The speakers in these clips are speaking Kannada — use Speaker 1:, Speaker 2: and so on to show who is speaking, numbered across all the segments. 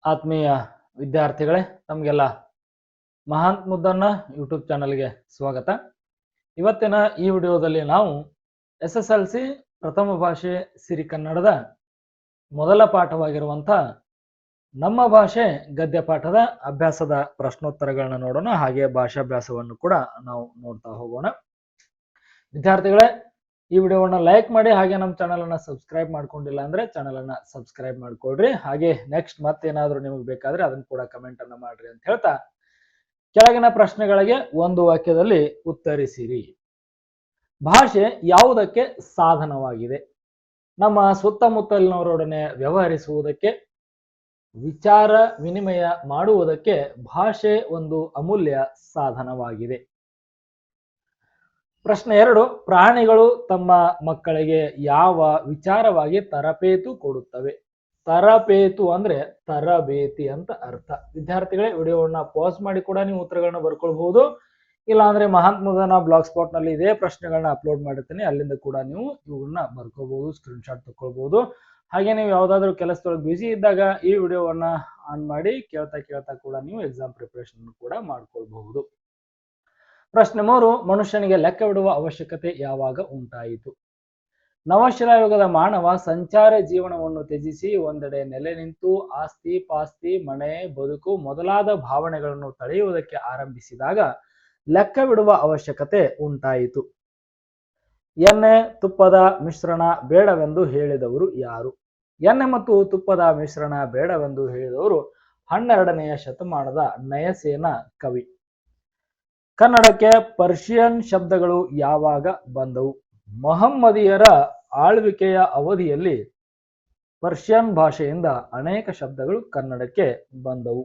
Speaker 1: ಆತ್ಮೀಯ ವಿದ್ಯಾರ್ಥಿಗಳೇ, ತಮಗೆಲ್ಲ ಮಹಾಂತ್ ಮುದ್ದಣ್ಣ ಯೂಟ್ಯೂಬ್ ಚಾನಲ್ಗೆ ಸ್ವಾಗತ. ಇವತ್ತಿನ ಈ ವಿಡಿಯೋದಲ್ಲಿ ನಾವು SSLC ಪ್ರಥಮ ಭಾಷೆ ಸಿರಿಕನ್ನಡದ ಮೊದಲ ಪಾಠವಾಗಿರುವಂಥ ನಮ್ಮ ಭಾಷೆ ಗದ್ಯ ಪಾಠದ ಅಭ್ಯಾಸದ ಪ್ರಶ್ನೋತ್ತರಗಳನ್ನ ನೋಡೋಣ. ಹಾಗೆ ಭಾಷಾಭ್ಯಾಸವನ್ನು ಕೂಡ ನಾವು ನೋಡ್ತಾ ಹೋಗೋಣ. ವಿದ್ಯಾರ್ಥಿಗಳೇ, ಈ ವಿಡಿಯೋವನ್ನ ಲೈಕ್ ಮಾಡಿ, ಹಾಗೆ ನಮ್ಮ ಚಾನಲ್ ಅನ್ನ ಸಬ್ಸ್ಕ್ರೈಬ್ ಮಾಡ್ಕೊಂಡಿಲ್ಲ ಅಂದ್ರೆ ಚಾನಲ್ ಅನ್ನ ಸಬ್ಸ್ಕ್ರೈಬ್ ಮಾಡ್ಕೊಳ್ರಿ. ಹಾಗೆ ನೆಕ್ಸ್ಟ್ ಮತ್ತೇನಾದ್ರೂ ನಿಮಗೆ ಬೇಕಾದ್ರೆ ಅದನ್ನ ಕೂಡ ಕಮೆಂಟ್ ಅನ್ನ ಮಾಡ್ರಿ ಅಂತ ಹೇಳ್ತಾ, ಕೆಳಗಿನ ಪ್ರಶ್ನೆಗಳಿಗೆ ಒಂದು ವಾಕ್ಯದಲ್ಲಿ ಉತ್ತರಿಸಿರಿ. ಭಾಷೆ ಯಾವುದಕ್ಕೆ ಸಾಧನವಾಗಿದೆ? ನಮ್ಮ ಸುತ್ತಮುತ್ತಲಿನವರೊಡನೆ ವ್ಯವಹರಿಸುವುದಕ್ಕೆ, ವಿಚಾರ ವಿನಿಮಯ ಮಾಡುವುದಕ್ಕೆ ಭಾಷೆ ಒಂದು ಅಮೂಲ್ಯ ಸಾಧನವಾಗಿದೆ. ಪ್ರಶ್ನೆ 2, ಪ್ರಾಣಿಗಳು ತಮ್ಮ ಮಕ್ಕಳಿಗೆ ಯಾವ ವಿಚಾರವಾಗಿ ತರಬೇತು ಕೊಡುತ್ತವೆ? ತರಬೇತು ಅಂದ್ರೆ ತರಬೇತಿ ಅಂತ ಅರ್ಥ. ವಿದ್ಯಾರ್ಥಿಗಳೇ, ವಿಡಿಯೋವನ್ನ ಪಾಸ್ ಮಾಡಿ ಕೂಡ ನೀವು ಉತ್ತರಗಳನ್ನ ಬರ್ಕೊಳ್ಬಹುದು. ಇಲ್ಲ ಅಂದ್ರೆ ಮಹಾಂತ್ ಮುದ್ದಣ್ಣ ಬ್ಲಾಗ್ ಸ್ಪಾಟ್ ನಲ್ಲಿ ಇದೇ ಪ್ರಶ್ನೆಗಳನ್ನ ಅಪ್ಲೋಡ್ ಮಾಡಿರ್ತೀನಿ, ಅಲ್ಲಿಂದ ಕೂಡ ನೀವು ಇವುಗಳನ್ನ ಬರ್ಕೋಬಹುದು, ಸ್ಕ್ರೀನ್ ಶಾಟ್ ತಗೊಳ್ಬಹುದು. ಹಾಗೆ ನೀವು ಯಾವ್ದಾದ್ರು ಕೆಲಸದೊಳಗೆ ಬ್ಯುಸಿ ಇದ್ದಾಗ ಈ ವಿಡಿಯೋವನ್ನ ಆನ್ ಮಾಡಿ ಕೇಳ್ತಾ ಕೂಡ ನೀವು ಎಕ್ಸಾಮ್ ಪ್ರಿಪರೇಷನ್ ಕೂಡ ಮಾಡ್ಕೊಳ್ಬಹುದು. ಪ್ರಶ್ನೆ 3, ಮನುಷ್ಯನಿಗೆ ಲೆಕ್ಕ ಬಿಡುವ ಅವಶ್ಯಕತೆ ಯಾವಾಗ ಉಂಟಾಯಿತು? ನವಶಿಲಾಯುಗದ ಮಾನವ ಸಂಚಾರ ಜೀವನವನ್ನು ತ್ಯಜಿಸಿ ಒಂದೆಡೆ ನೆಲೆ ನಿಂತು ಆಸ್ತಿ ಪಾಸ್ತಿ ಮನೆ ಬದುಕು ಮೊದಲಾದ ಭಾವನೆಗಳನ್ನು ತಳೆಯುವುದಕ್ಕೆ ಆರಂಭಿಸಿದಾಗ ಲೆಕ್ಕ ಬಿಡುವ ಅವಶ್ಯಕತೆ ಉಂಟಾಯಿತು. ಎಣ್ಣೆ ತುಪ್ಪದ ಮಿಶ್ರಣ ಬೇಡವೆಂದು ಹೇಳಿದವರು ಯಾರು? ಎಣ್ಣೆ ಮತ್ತು ತುಪ್ಪದ ಮಿಶ್ರಣ ಬೇಡವೆಂದು ಹೇಳಿದವರು 12ನೆಯ ಶತಮಾನದ ನಯಸೇನ ಕವಿ. ಕನ್ನಡಕ್ಕೆ ಪರ್ಷಿಯನ್ ಶಬ್ದಗಳು ಯಾವಾಗ ಬಂದವು? ಮೊಹಮ್ಮದಿಯರ ಆಳ್ವಿಕೆಯ ಅವಧಿಯಲ್ಲಿ ಪರ್ಷಿಯನ್ ಭಾಷೆಯಿಂದ ಅನೇಕ ಶಬ್ದಗಳು ಕನ್ನಡಕ್ಕೆ ಬಂದವು.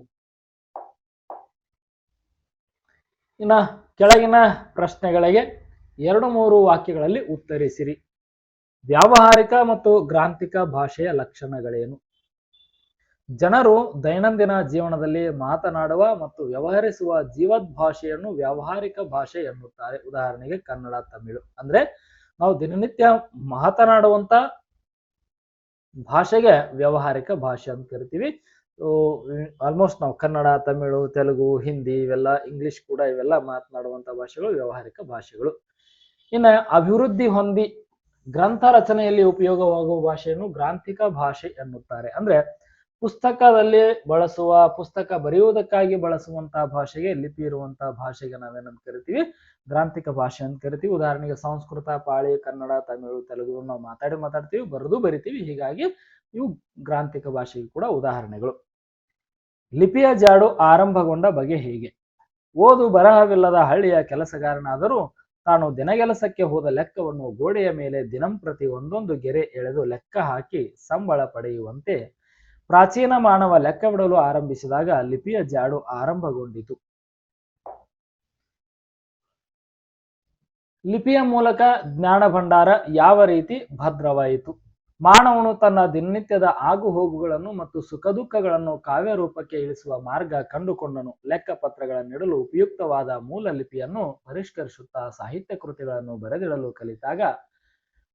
Speaker 1: ಇನ್ನ ಕೆಳಗಿನ ಪ್ರಶ್ನೆಗಳಿಗೆ 2-3 ವಾಕ್ಯಗಳಲ್ಲಿ ಉತ್ತರಿಸಿರಿ. ವ್ಯಾವಹಾರಿಕ ಮತ್ತು ಗ್ರಾಂಥಿಕ ಭಾಷೆಯ ಲಕ್ಷಣಗಳೇನು? ಜನರು ದೈನಂದಿನ ಜೀವನದಲ್ಲಿ ಮಾತನಾಡುವ ಮತ್ತು ವ್ಯವಹರಿಸುವ ಜೀವದ್ ಭಾಷೆಯನ್ನು ವ್ಯಾವಹಾರಿಕ ಭಾಷೆ ಎನ್ನುತ್ತಾರೆ. ಉದಾಹರಣೆಗೆ ಕನ್ನಡ, ತಮಿಳು. ಅಂದ್ರೆ ನಾವು ದಿನನಿತ್ಯ ಮಾತನಾಡುವಂತ ಭಾಷೆಗೆ ವ್ಯಾವಹಾರಿಕ ಭಾಷೆ ಅಂತ ಕರಿತೀವಿ. ಆಲ್ಮೋಸ್ಟ್ ನಾವು ಕನ್ನಡ, ತಮಿಳು, ತೆಲುಗು, ಹಿಂದಿ ಇವೆಲ್ಲ, ಇಂಗ್ಲಿಷ್ ಕೂಡ ಇವೆಲ್ಲ ಮಾತನಾಡುವಂತ ಭಾಷೆಗಳು ವ್ಯಾವಹಾರಿಕ ಭಾಷೆಗಳು. ಇನ್ನು ಅಭಿವೃದ್ಧಿ ಹೊಂದಿ ಗ್ರಂಥ ರಚನೆಯಲ್ಲಿ ಉಪಯೋಗವಾಗುವ ಭಾಷೆಯನ್ನು ಗ್ರಾಂಥಿಕ ಭಾಷೆ ಎನ್ನುತ್ತಾರೆ. ಅಂದ್ರೆ ಪುಸ್ತಕದಲ್ಲಿ ಬಳಸುವ, ಪುಸ್ತಕ ಬರೆಯುವುದಕ್ಕಾಗಿ ಬಳಸುವಂತಹ ಭಾಷೆಗೆ, ಲಿಪಿ ಇರುವಂತಹ ಭಾಷೆಗೆ ನಾವೇನಂತ ಕರಿತೀವಿ? ಗ್ರಾಂಥಿಕ ಭಾಷೆ ಅಂತ ಕರಿತೀವಿ. ಉದಾಹರಣೆಗೆ ಸಂಸ್ಕೃತ, ಪಾಳಿ, ಕನ್ನಡ, ತಮಿಳು, ತೆಲುಗು ನಾವು ಮಾತಾಡ್ತೀವಿ, ಬರಿತೀವಿ. ಹೀಗಾಗಿ ಇವು ಗ್ರಾಂಥಿಕ ಭಾಷೆಗೆ ಕೂಡ ಉದಾಹರಣೆಗಳು. ಲಿಪಿಯ ಜಾಡು ಆರಂಭಗೊಂಡ ಬಗೆ ಹೇಗೆ? ಓದು ಬರಹವಿಲ್ಲದ ಹಳ್ಳಿಯ ಕೆಲಸಗಾರನಾದರೂ ತಾನು ದಿನಗೆಲಸಕ್ಕೆ ಹೋದ ಲೆಕ್ಕವನ್ನು ಗೋಡೆಯ ಮೇಲೆ ದಿನಂಪ್ರತಿ ಒಂದೊಂದು ಗೆರೆ ಎಳೆದು ಲೆಕ್ಕ ಹಾಕಿ ಸಂಬಳ ಪಡೆಯುವಂತೆ ಪ್ರಾಚೀನ ಮಾನವ ಲೆಕ್ಕ ಬಿಡಲು ಆರಂಭಿಸಿದಾಗ ಲಿಪಿಯ ಜಾಡು ಆರಂಭಗೊಂಡಿತು. ಲಿಪಿಯ ಮೂಲಕ ಜ್ಞಾನ ಭಂಡಾರ ಯಾವ ರೀತಿ ಭದ್ರವಾಯಿತು? ಮಾನವನು ತನ್ನ ದಿನನಿತ್ಯದ ಆಗು ಹೋಗುಗಳನ್ನು ಮತ್ತು ಸುಖ ದುಃಖಗಳನ್ನು ಕಾವ್ಯ ರೂಪಕ್ಕೆ ಇಳಿಸುವ ಮಾರ್ಗ ಕಂಡುಕೊಂಡನು. ಲೆಕ್ಕ ಪತ್ರಗಳನ್ನಿಡಲು ಉಪಯುಕ್ತವಾದ ಮೂಲ ಲಿಪಿಯನ್ನು ಪರಿಷ್ಕರಿಸುತ್ತಾ ಸಾಹಿತ್ಯ ಕೃತಿಗಳನ್ನು ಬರೆದಿಡಲು ಕಲಿತಾಗ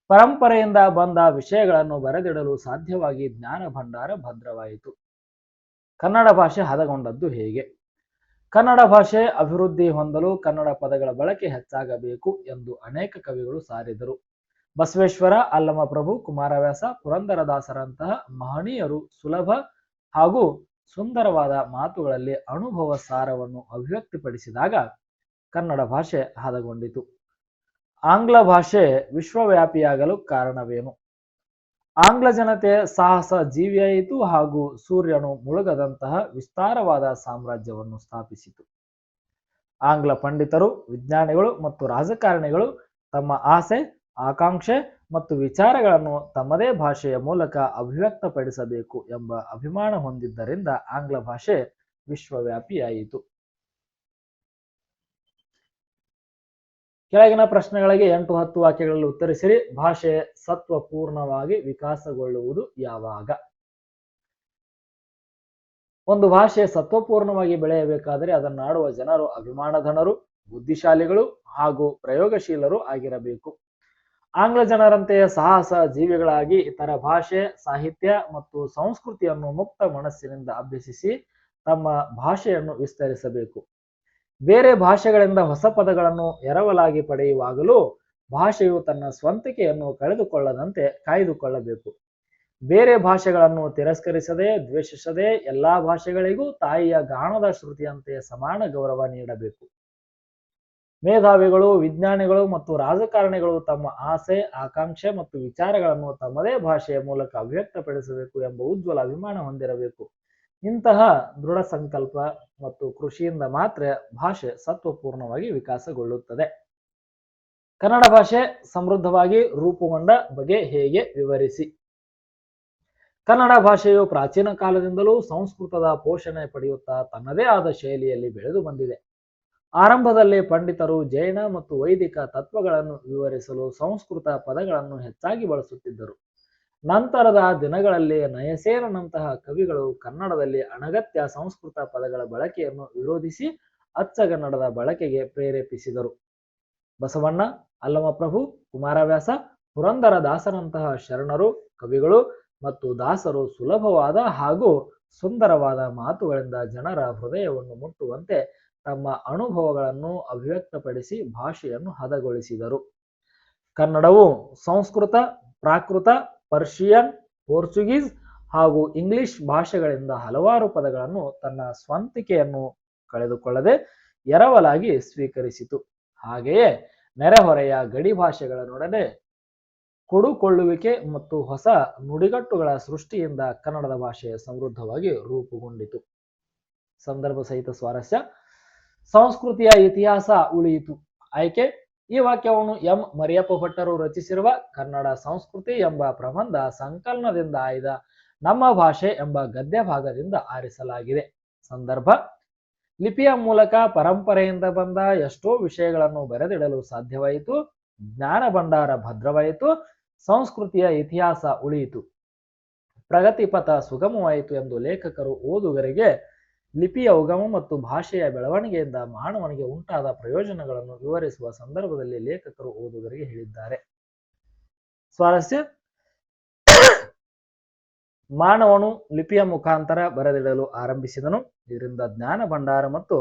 Speaker 1: ಪರಂಪರೆಯಿಂದ ಬಂದ ವಿಷಯಗಳನ್ನು ಬರೆದಿಡಲು ಸಾಧ್ಯವಾಗಿ ಜ್ಞಾನ ಭಂಡಾರ ಭದ್ರವಾಯಿತು. ಕನ್ನಡ ಭಾಷೆ ಹದಗೊಂಡದ್ದು ಹೇಗೆ? ಕನ್ನಡ ಭಾಷೆ ಅಭಿವೃದ್ಧಿ ಹೊಂದಲು ಕನ್ನಡ ಪದಗಳ ಬಳಕೆ ಹೆಚ್ಚಾಗಬೇಕು ಎಂದು ಅನೇಕ ಕವಿಗಳು ಸಾರಿದರು. ಬಸವೇಶ್ವರ, ಅಲ್ಲಮಪ್ರಭು, ಕುಮಾರವ್ಯಾಸ, ಪುರಂದರದಾಸರಂತಹ ಮಹನೀಯರು ಸುಲಭ ಹಾಗೂ ಸುಂದರವಾದ ಮಾತುಗಳಲ್ಲಿ ಅನುಭವ ಸಾರವನ್ನು ಅಭಿವ್ಯಕ್ತಿಪಡಿಸಿದಾಗ ಕನ್ನಡ ಭಾಷೆ ಹದಗೊಂಡಿತು. ಆಂಗ್ಲ ಭಾಷೆ ವಿಶ್ವವ್ಯಾಪಿಯಾಗಲು ಕಾರಣವೇನು? ಆಂಗ್ಲ ಜನತೆ ಸಾಹಸ ಜೀವಿಯಾಯಿತು ಹಾಗೂ ಸೂರ್ಯನು ಮುಳುಗದಂತಹ ವಿಸ್ತಾರವಾದ ಸಾಮ್ರಾಜ್ಯವನ್ನು ಸ್ಥಾಪಿಸಿತು. ಆಂಗ್ಲ ಪಂಡಿತರು, ವಿಜ್ಞಾನಿಗಳು ಮತ್ತು ರಾಜಕಾರಣಿಗಳು ತಮ್ಮ ಆಸೆ, ಆಕಾಂಕ್ಷೆ ಮತ್ತು ವಿಚಾರಗಳನ್ನು ತಮ್ಮದೇ ಭಾಷೆಯ ಮೂಲಕ ಅಭಿವ್ಯಕ್ತಪಡಿಸಬೇಕು ಎಂಬ ಅಭಿಮಾನ ಹೊಂದಿದ್ದರಿಂದ ಆಂಗ್ಲ ಭಾಷೆ ವಿಶ್ವವ್ಯಾಪಿಯಾಯಿತು. ಕೆಳಗಿನ ಪ್ರಶ್ನೆಗಳಿಗೆ 8-10 ವಾಕ್ಯಗಳಲ್ಲಿ ಉತ್ತರಿಸಿರಿ. ಭಾಷೆ ಸತ್ವಪೂರ್ಣವಾಗಿ ವಿಕಾಸಗೊಳ್ಳುವುದು ಯಾವಾಗ? ಒಂದು ಭಾಷೆ ಸತ್ವಪೂರ್ಣವಾಗಿ ಬೆಳೆಯಬೇಕಾದರೆ ಅದನ್ನಾಡುವ ಜನರು ಅಭಿಮಾನಧನರು, ಬುದ್ಧಿಶಾಲಿಗಳು ಹಾಗೂ ಪ್ರಯೋಗಶೀಲರು ಆಗಿರಬೇಕು. ಆಂಗ್ಲ ಜನರಂತೆಯೇ ಸಾಹಸ ಜೀವಿಗಳಾಗಿ ಇತರ ಭಾಷೆ, ಸಾಹಿತ್ಯ ಮತ್ತು ಸಂಸ್ಕೃತಿಯನ್ನು ಮುಕ್ತ ಮನಸ್ಸಿನಿಂದ ಅಭ್ಯಸಿಸಿ ತಮ್ಮ ಭಾಷೆಯನ್ನು ವಿಸ್ತರಿಸಬೇಕು. ಬೇರೆ ಭಾಷೆಗಳಿಂದ ಹೊಸ ಪದಗಳನ್ನು ಎರವಲಾಗಿ ಪಡೆಯುವಾಗಲೂ ಭಾಷೆಯು ತನ್ನ ಸ್ವಂತಿಕೆಯನ್ನು ಕಳೆದುಕೊಳ್ಳದಂತೆ ಕಾಯ್ದುಕೊಳ್ಳಬೇಕು. ಬೇರೆ ಭಾಷೆಗಳನ್ನು ತಿರಸ್ಕರಿಸದೆ, ದ್ವೇಷಿಸದೆ ಎಲ್ಲಾ ಭಾಷೆಗಳಿಗೂ ತಾಯಿಯ ಗಾಣದ ಶ್ರುತಿಯಂತೆ ಸಮಾನ ಗೌರವ ನೀಡಬೇಕು. ಮೇಧಾವಿಗಳು, ವಿಜ್ಞಾನಿಗಳು ಮತ್ತು ರಾಜಕಾರಣಿಗಳು ತಮ್ಮ ಆಸೆ, ಆಕಾಂಕ್ಷೆ ಮತ್ತು ವಿಚಾರಗಳನ್ನು ತಮ್ಮದೇ ಭಾಷೆಯ ಮೂಲಕ ಅಭಿವ್ಯಕ್ತಪಡಿಸಬೇಕು ಎಂಬ ಉಜ್ವಲ ಅಭಿಮಾನ ಹೊಂದಿರಬೇಕು. ಇಂತಹ ದೃಢ ಸಂಕಲ್ಪ ಮತ್ತು ಕೃಷಿಯಿಂದ ಮಾತ್ರ ಭಾಷೆ ಸತ್ವಪೂರ್ಣವಾಗಿ ವಿಕಾಸಗೊಳ್ಳುತ್ತದೆ. ಕನ್ನಡ ಭಾಷೆ ಸಮೃದ್ಧವಾಗಿ ರೂಪುಗೊಂಡ ಬಗೆ ಹೇಗೆ ವಿವರಿಸಿ. ಕನ್ನಡ ಭಾಷೆಯು ಪ್ರಾಚೀನ ಕಾಲದಿಂದಲೂ ಸಂಸ್ಕೃತದ ಪೋಷಣೆ ಪಡೆಯುತ್ತಾ ತನ್ನದೇ ಆದ ಶೈಲಿಯಲ್ಲಿ ಬೆಳೆದು ಬಂದಿದೆ. ಆರಂಭದಲ್ಲಿ ಪಂಡಿತರು ಜೈನ ಮತ್ತು ವೈದಿಕ ತತ್ವಗಳನ್ನು ವಿವರಿಸಲು ಸಂಸ್ಕೃತ ಪದಗಳನ್ನು ಹೆಚ್ಚಾಗಿ ಬಳಸುತ್ತಿದ್ದರು. ನಂತರದ ದಿನಗಳಲ್ಲಿ ನಯಸೇನಂತಹ ಕವಿಗಳು ಕನ್ನಡದಲ್ಲಿ ಅನಗತ್ಯ ಸಂಸ್ಕೃತ ಪದಗಳ ಬಳಕೆಯನ್ನು ವಿರೋಧಿಸಿ ಅಚ್ಚಗನ್ನಡದ ಬಳಕೆಗೆ ಪ್ರೇರೇಪಿಸಿದರು. ಬಸವಣ್ಣ, ಅಲ್ಲಮಪ್ರಭು, ಕುಮಾರವ್ಯಾಸ, ಪುರಂದರದಾಸರಂತಹ ಶರಣರು, ಕವಿಗಳು ಮತ್ತು ದಾಸರು ಸುಲಭವಾದ ಹಾಗೂ ಸುಂದರವಾದ ಮಾತುಗಳಿಂದ ಜನರ ಹೃದಯವನ್ನು ಮುಟ್ಟುವಂತೆ ತಮ್ಮ ಅನುಭವಗಳನ್ನು ಅಭಿವ್ಯಕ್ತಪಡಿಸಿ ಭಾಷೆಯನ್ನು ಹದಗೊಳಿಸಿದರು. ಕನ್ನಡವು ಸಂಸ್ಕೃತ, ಪ್ರಾಕೃತ, ಪರ್ಷಿಯನ್, ಪೋರ್ಚುಗೀಸ್ ಹಾಗೂ ಇಂಗ್ಲಿಷ್ ಭಾಷೆಗಳಿಂದ ಹಲವಾರು ಪದಗಳನ್ನು ತನ್ನ ಸ್ವಂತಿಕೆಯನ್ನು ಕಳೆದುಕೊಳ್ಳದೆ ಎರವಲಾಗಿ ಸ್ವೀಕರಿಸಿತು. ಹಾಗೆಯೇ ನೆರೆಹೊರೆಯ ಗಡಿ ಭಾಷೆಗಳನ್ನೊಡನೆ ಕೊಡುಕೊಳ್ಳುವಿಕೆ ಮತ್ತು ಹೊಸ ನುಡಿಗಟ್ಟುಗಳ ಸೃಷ್ಟಿಯಿಂದ ಕನ್ನಡದ ಭಾಷೆ ಸಮೃದ್ಧವಾಗಿ ರೂಪುಗೊಂಡಿತು. ಸಂದರ್ಭ ಸಹಿತ ಸ್ವಾರಸ್ಯ. ಸಂಸ್ಕೃತಿಯ ಇತಿಹಾಸ ಉಳಿಯಿತು. ಆಯ್ಕೆ: ಈ ವಾಕ್ಯವನ್ನು ಎಂ ಮರಿಯಪ್ಪ ಭಟ್ಟರು ರಚಿಸಿರುವ ಕನ್ನಡ ಸಂಸ್ಕೃತಿ ಎಂಬ ಪ್ರಬಂಧ ಸಂಕಲನದಿಂದ ಆಯ್ದ ನಮ್ಮ ಭಾಷೆ ಎಂಬ ಗದ್ಯ ಭಾಗದಿಂದ ಆರಿಸಲಾಗಿದೆ. ಸಂದರ್ಭ: ಲಿಪಿಯ ಮೂಲಕ ಪರಂಪರೆಯಿಂದ ಬಂದ ಎಷ್ಟೋ ವಿಷಯಗಳನ್ನು ಬರೆದಿಡಲು ಸಾಧ್ಯವಾಯಿತು. ಜ್ಞಾನ ಭಂಡಾರ ಭದ್ರವಾಯಿತು. ಸಂಸ್ಕೃತಿಯ ಇತಿಹಾಸ ಉಳಿಯಿತು. ಪ್ರಗತಿಪಥ ಸುಗಮವಾಯಿತು ಎಂದು ಲೇಖಕರು ಓದುಗರಿಗೆ ಲಿಪಿಯ ಉಗಮ ಮತ್ತು ಭಾಷೆಯ ಬೆಳವಣಿಗೆಯಿಂದ ಮಾನವನಿಗೆ ಉಂಟಾದ ಪ್ರಯೋಜನಗಳನ್ನು ವಿವರಿಸುವ ಸಂದರ್ಭದಲ್ಲಿ ಲೇಖಕರು ಓದುಗರಿಗೆ ಹೇಳಿದ್ದಾರೆ. ಸ್ವಾರಸ್ಯ: ಮಾನವನು ಲಿಪಿಯ ಮುಖಾಂತರ ಬರೆದಿಡಲು ಆರಂಭಿಸಿದನು. ಇದರಿಂದ ಜ್ಞಾನ ಭಂಡಾರ ಮತ್ತು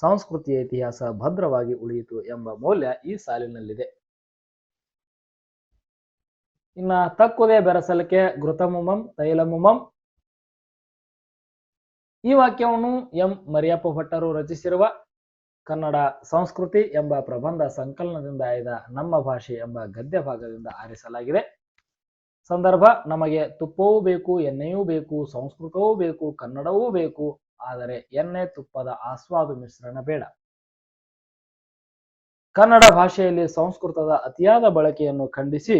Speaker 1: ಸಂಸ್ಕೃತಿಯ ಇತಿಹಾಸ ಭದ್ರವಾಗಿ ಉಳಿಯಿತು ಎಂಬ ಮೌಲ್ಯ ಈ ಸಾಲಿನಲ್ಲಿದೆ. ಇನ್ನ ತಕ್ಕುದೇ ಬೆರಸಲಿಕೆ ಘೃತಮುಮಂ ತೈಲಮುಮಂ. ಈ ವಾಕ್ಯವನ್ನು ಎಂ ಮರಿಯಪ್ಪ ಭಟ್ಟರು ರಚಿಸಿರುವ ಕನ್ನಡ ಸಂಸ್ಕೃತಿ ಎಂಬ ಪ್ರಬಂಧ ಸಂಕಲನದಿಂದ ಆಯ್ದ ನಮ್ಮ ಭಾಷೆ ಎಂಬ ಗದ್ಯ ಭಾಗದಿಂದ ಆರಿಸಲಾಗಿದೆ. ಸಂದರ್ಭ: ನಮಗೆ ತುಪ್ಪವೂ ಬೇಕು, ಎಣ್ಣೆಯೂ ಬೇಕು, ಸಂಸ್ಕೃತವೂ ಬೇಕು, ಕನ್ನಡವೂ ಬೇಕು. ಆದರೆ ಎಣ್ಣೆ ತುಪ್ಪದ ಆಸ್ವಾದು ಮಿಶ್ರಣ ಬೇಡ. ಕನ್ನಡ ಭಾಷೆಯಲ್ಲಿ ಸಂಸ್ಕೃತದ ಅತಿಯಾದ ಬಳಕೆಯನ್ನು ಖಂಡಿಸಿ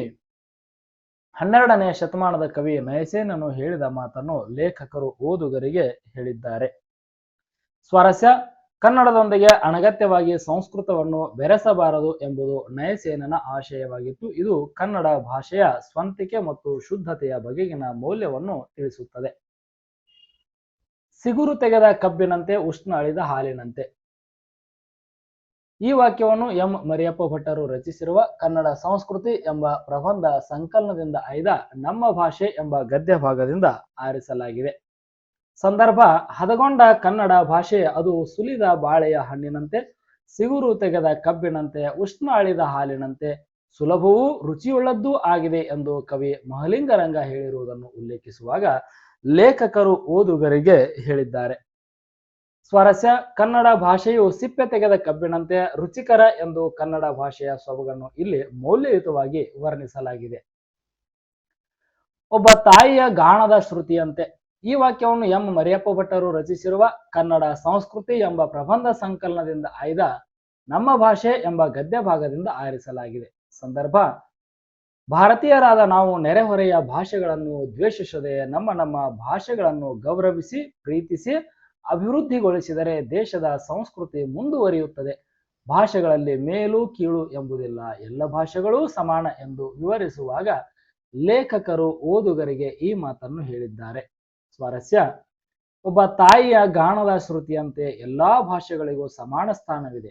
Speaker 1: 12ನೇ ಶತಮಾನದ ಕವಿ ನಯಸೇನನು ಹೇಳಿದ ಮಾತನ್ನು ಲೇಖಕರು ಓದುಗರಿಗೆ ಹೇಳಿದ್ದಾರೆ. ಸ್ವಾರಸ್ಯ: ಕನ್ನಡದೊಂದಿಗೆ ಅನಗತ್ಯವಾಗಿ ಸಂಸ್ಕೃತವನ್ನು ಬೆರೆಸಬಾರದು ಎಂಬುದು ನಯಸೇನನ ಆಶಯವಾಗಿತ್ತು. ಇದು ಕನ್ನಡ ಭಾಷೆಯ ಸ್ವಂತಿಕೆ ಮತ್ತು ಶುದ್ಧತೆಯ ಬಗೆಗಿನ ಮೌಲ್ಯವನ್ನು ತಿಳಿಸುತ್ತದೆ. ಸಿಗುರು ತೆಗೆದ ಕಬ್ಬಿನಂತೆ, ಉಷ್ಣ ಅಳಿದ ಹಾಲಿನಂತೆ. ಈ ವಾಕ್ಯವನ್ನು ಎಂ ಮರಿಯಪ್ಪ ಭಟ್ಟರು ರಚಿಸಿರುವ ಕನ್ನಡ ಸಂಸ್ಕೃತಿ ಎಂಬ ಪ್ರಬಂಧ ಸಂಕಲನದಿಂದ ಆಯ್ದ ನಮ್ಮ ಭಾಷೆ ಎಂಬ ಗದ್ಯ ಭಾಗದಿಂದ ಆರಿಸಲಾಗಿದೆ. ಸಂದರ್ಭ: ಹದಗೊಂಡ ಕನ್ನಡ ಭಾಷೆ ಅದು ಸುಲಿದ ಬಾಳೆಯ ಹಣ್ಣಿನಂತೆ, ಸಿಗುರು ತೆಗೆದ ಕಬ್ಬಿನಂತೆ, ಉಷ್ಣ ಅಳಿದ ಹಾಲಿನಂತೆ ಸುಲಭವೂ ರುಚಿಯುಳ್ಳದ್ದೂ ಆಗಿದೆ ಎಂದು ಕವಿ ಮಹಲಿಂಗರಂಗ ಹೇಳಿರುವುದನ್ನು ಉಲ್ಲೇಖಿಸುವಾಗ ಲೇಖಕರು ಓದುಗರಿಗೆ ಹೇಳಿದ್ದಾರೆ. ಸ್ವಾರಸ್ಯ: ಕನ್ನಡ ಭಾಷೆಯು ಸಿಪ್ಪೆ ತೆಗೆದ ಕಬ್ಬಿನಂತೆ ರುಚಿಕರ ಎಂದು ಕನ್ನಡ ಭಾಷೆಯ ಸೊಬಗನ್ನು ಇಲ್ಲಿ ಮೌಲ್ಯಯುತವಾಗಿ ವರ್ಣಿಸಲಾಗಿದೆ. ಒಬ್ಬ ತಾಯಿಯ ಗಾಣದ ಶ್ರುತಿಯಂತೆ. ಈ ವಾಕ್ಯವನ್ನು ಎಂ ಮರಿಯಪ್ಪ ಭಟ್ಟರು ರಚಿಸಿರುವ ಕನ್ನಡ ಸಂಸ್ಕೃತಿ ಎಂಬ ಪ್ರಬಂಧ ಸಂಕಲನದಿಂದ ಆಯ್ದ ನಮ್ಮ ಭಾಷೆ ಎಂಬ ಗದ್ಯ ಭಾಗದಿಂದ ಆರಿಸಲಾಗಿದೆ. ಸಂದರ್ಭ: ಭಾರತೀಯರಾದ ನಾವು ನೆರೆಹೊರೆಯ ಭಾಷೆಗಳನ್ನು ದ್ವೇಷಿಸದೆ ನಮ್ಮ ಭಾಷೆಗಳನ್ನು ಗೌರವಿಸಿ ಪ್ರೀತಿಸಿ ಅಭಿವೃದ್ಧಿಗೊಳಿಸಿದರೆ ದೇಶದ ಸಂಸ್ಕೃತಿ ಮುಂದುವರಿಯುತ್ತದೆ. ಭಾಷೆಗಳಲ್ಲಿ ಮೇಲು ಕೀಳು ಎಂಬುದಿಲ್ಲ, ಎಲ್ಲ ಭಾಷೆಗಳೂ ಸಮಾನ ಎಂದು ವಿವರಿಸುವಾಗ ಲೇಖಕರು ಓದುಗರಿಗೆ ಈ ಮಾತನ್ನು ಹೇಳಿದ್ದಾರೆ. ಸ್ವಾರಸ್ಯ: ಒಬ್ಬ ತಾಯಿಯ ಗಾಣದ ಶ್ರುತಿಯಂತೆ ಎಲ್ಲಾ ಭಾಷೆಗಳಿಗೂ ಸಮಾನ ಸ್ಥಾನವಿದೆ.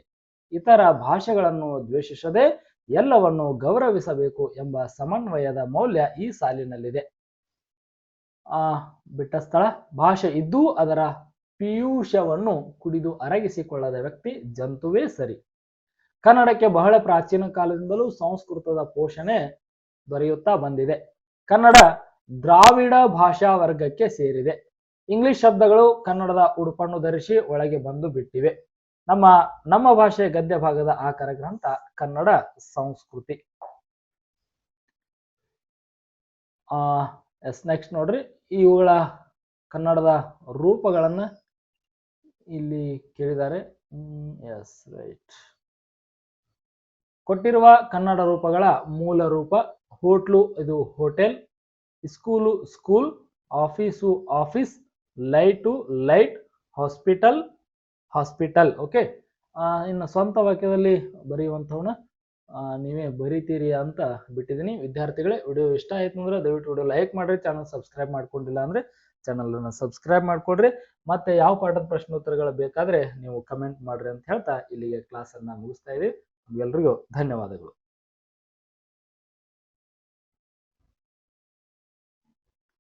Speaker 1: ಇತರ ಭಾಷೆಗಳನ್ನು ದ್ವೇಷಿಸದೆ ಎಲ್ಲವನ್ನು ಗೌರವಿಸಬೇಕು ಎಂಬ ಸಮನ್ವಯದ ಮೌಲ್ಯ ಈ ಸಾಲಿನಲ್ಲಿದೆ. ಬಿಟ್ಟ ಸ್ಥಳ ಭಾಷೆ ಇದ್ದೂ ಅದರ ಪೀಯೂಷವನ್ನು ಕುಡಿದು ಅರಗಿಸಿಕೊಳ್ಳದ ವ್ಯಕ್ತಿ ಜಂತುವೇ ಸರಿ. ಕನ್ನಡಕ್ಕೆ ಬಹಳ ಪ್ರಾಚೀನ ಕಾಲದಿಂದಲೂ ಸಂಸ್ಕೃತದ ಪೋಷಣೆ ದೊರೆಯುತ್ತಾ ಬಂದಿದೆ. ಕನ್ನಡ ದ್ರಾವಿಡ ಭಾಷಾ ವರ್ಗಕ್ಕೆ ಸೇರಿದೆ. ಇಂಗ್ಲಿಷ್ ಶಬ್ದಗಳು ಕನ್ನಡದ ಉಡುಪನ್ನು ಧರಿಸಿ ಒಳಗೆ ಬಂದು ಬಿಟ್ಟಿವೆ. ನಮ್ಮ ಭಾಷೆ ಗದ್ಯ ಭಾಗದ ಆಕರ ಗ್ರಂಥ ಕನ್ನಡ ಸಂಸ್ಕೃತಿ. ನೆಕ್ಸ್ಟ್ ನೋಡ್ರಿ, ಇವುಗಳ ಕನ್ನಡದ ರೂಪಗಳನ್ನ ಇಲ್ಲಿ ಕೇಳಿದ್ದಾರೆ. ರೈಟ್. ಕೊಟ್ಟಿರುವ ಕನ್ನಡ ರೂಪಗಳ ಮೂಲ ರೂಪ: ಹೋಟ್ಲು ಇದು hotel, school school, office office, light light, hospital hospital. Okay, ಇನ್ನು ಸ್ವಂತ ವಾಕ್ಯದಲ್ಲಿ ಬರೆಯುವಂಥವನ್ನ ನೀವೇ ಬರಿತೀರಿ ಅಂತ ಬಿಟ್ಟಿದ್ದೀನಿ. ವಿದ್ಯಾರ್ಥಿಗಳೇ, ವಿಡಿಯೋ ಇಷ್ಟ ಆಯ್ತು ಅಂದ್ರೆ ದಯವಿಟ್ಟು ವಿಡಿಯೋ ಲೈಕ್ ಮಾಡ್ರಿ. ಚಾನಲ್ ಸಬ್ಸ್ಕ್ರೈಬ್ ಮಾಡ್ಕೊಂಡಿಲ್ಲ ಅಂದ್ರೆ ಚಾನಲ್ ಸಬ್ಸ್ಕ್ರೈಬ್ ಮಾಡ್ಕೊಡ್ರಿ. ಮತ್ತೆ ಯಾವ ಪಾಠದ ಪ್ರಶ್ನೋತ್ತರಗಳು ಬೇಕಾದ್ರೆ ನೀವು ಕಮೆಂಟ್ ಮಾಡ್ರಿ ಅಂತ ಹೇಳ್ತಾ ಇಲ್ಲಿಗೆ ಕ್ಲಾಸ್ ಅನ್ನ ಮುಗಿಸ್ತಾ ಇದೀವಿ. ಎಲ್ರಿಗೂ ಧನ್ಯವಾದಗಳು.